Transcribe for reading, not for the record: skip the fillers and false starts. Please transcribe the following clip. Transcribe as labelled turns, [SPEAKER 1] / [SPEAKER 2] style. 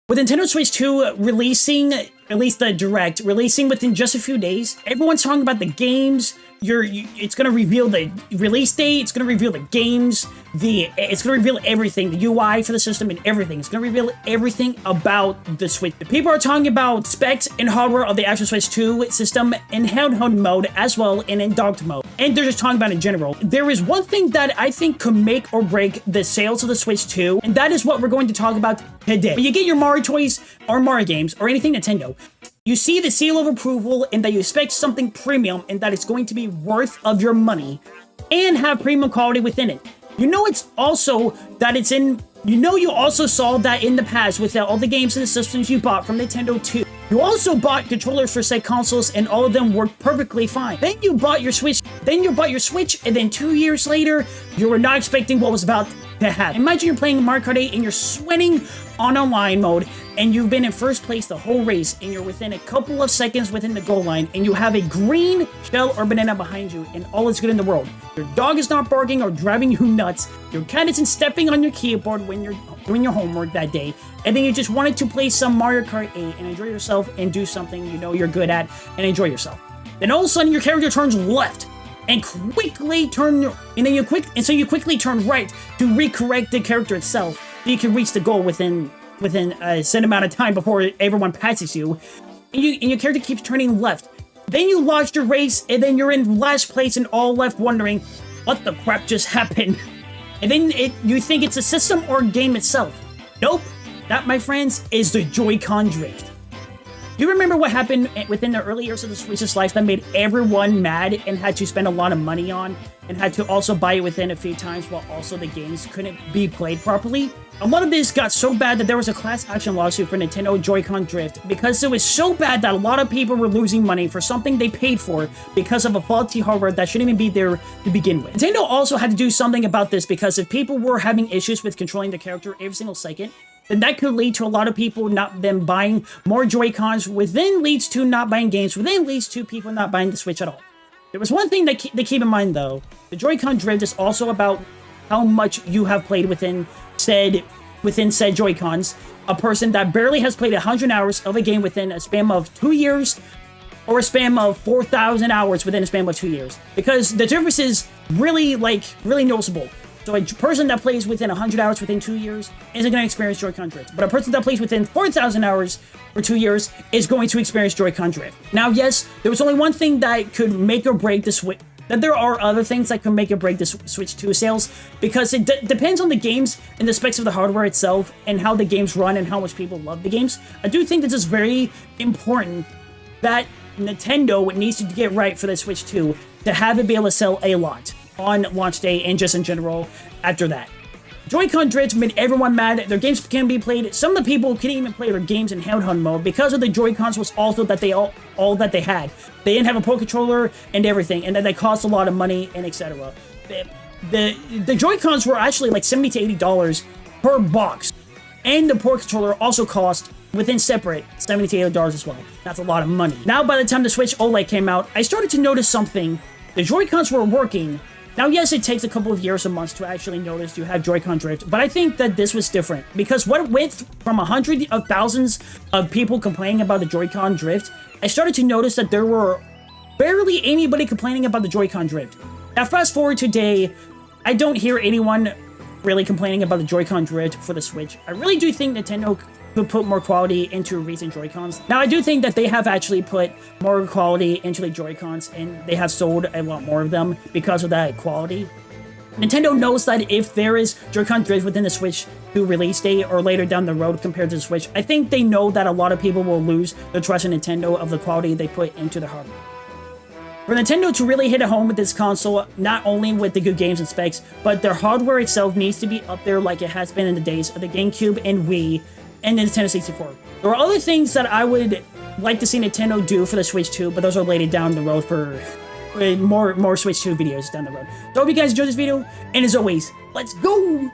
[SPEAKER 1] With Nintendo Switch 2 releasing, at least the Direct, releasing within just a few days, everyone's talking about the games. It's gonna reveal the release date. It's gonna reveal the games. It's gonna reveal everything, the UI for the system and everything. It's gonna reveal everything about the Switch. The people are talking about specs and hardware of the actual Switch 2 system in handheld mode as well and in docked mode. And they're just talking about it in general. There is one thing that I think could make or break the sales of the Switch 2, and that is what we're going to talk about today. When you get your Mario toys or Mario games or anything Nintendo, you see the seal of approval and that you expect something premium and that it's going to be worth of your money and have premium quality within it. You know it's also that it's in, you also saw that in the past with all the games and the systems you bought from Nintendo 2. You also bought controllers for said consoles and all of them worked perfectly fine. Then you bought your Switch, and then 2 years later, you were not expecting what was about to happen. Imagine you're playing Mario Kart 8 and you're sweating on online mode and you've been in first place the whole race and you're within a couple of seconds within the goal line and you have a green shell or banana behind you and all is good in the world. Your dog is not barking or driving you nuts. Your cat isn't stepping on your keyboard when you're doing your homework that day. And then you just wanted to play some Mario Kart 8 and enjoy yourself and do something you know you're good at and enjoy yourself. Then all of a sudden your character turns left and quickly so you quickly turn right to recorrect the character itself so you can reach the goal within a set amount of time before everyone passes you. And your character keeps turning left. Then you lost your race and then you're in last place and all left wondering what the crap just happened. And then you think it's a system or game itself. Nope. That, my friends, is the Joy-Con drift. Do you remember what happened within the early years of the Switch's life that made everyone mad and had to spend a lot of money on and had to also buy it within a few times while also the games couldn't be played properly? A lot of this got so bad that there was a class action lawsuit for Nintendo Joy-Con drift because it was so bad that a lot of people were losing money for something they paid for because of a faulty hardware that shouldn't even be there to begin with. Nintendo also had to do something about this because if people were having issues with controlling the character every single second, then that could lead to a lot of people not them buying more Joy-Cons, which then leads to not buying games, which then leads to people not buying the Switch at all. There was one thing to keep in mind though. The Joy-Con drift is also about how much you have played within said Joy-Cons. A person that barely has played 100 hours of a game within a span of 2 years or a span of 4,000 hours within a span of 2 years. Because the difference is really noticeable. So a person that plays within 100 hours within 2 years isn't going to experience Joy-Con drift. But a person that plays within 4,000 hours for 2 years is going to experience Joy-Con drift. Now, yes, there was only one thing that could make or break the Switch. That there are other things that can make or break the Switch 2 sales because it depends on the games and the specs of the hardware itself and how the games run and how much people love the games. I do think this is very important that Nintendo needs to get right for the Switch 2 to have it be able to sell a lot on launch day and just in general after that. Joy-Con drift made everyone mad. Their games can be played. Some of the people couldn't even play their games in handheld mode because of the Joy-Cons was also that they all that they had. They didn't have a Pro Controller and everything, and that they cost a lot of money and etc. The Joy-Cons were actually like $70 to $80 per box, and the Pro Controller also cost within separate $70 to $80 as well. That's a lot of money. Now, by the time the Switch OLED came out, I started to notice something. The Joy-Cons were working. Now, yes, it takes a couple of years or months to actually notice you have Joy-Con drift, but I think that this was different because what went from hundreds of thousands of people complaining about the Joy-Con drift, I started to notice that there were barely anybody complaining about the Joy-Con drift. Now, fast forward today, I don't hear anyone really complaining about the Joy-Con drift for the Switch. I really do think Nintendo could put more quality into recent Joy-Cons. Now, I do think that they have actually put more quality into the Joy-Cons, and they have sold a lot more of them because of that quality. Nintendo knows that if there is Joy-Con drift within the Switch 2 release date or later down the road compared to the Switch, I think they know that a lot of people will lose the trust in Nintendo of the quality they put into the hardware. For Nintendo to really hit it home with this console, not only with the good games and specs, but their hardware itself needs to be up there like it has been in the days of the GameCube and Wii and Nintendo 64. There are other things that I would like to see Nintendo do for the Switch 2, but those are later down the road for more Switch 2 videos down the road. So I hope you guys enjoyed this video, and as always, let's go!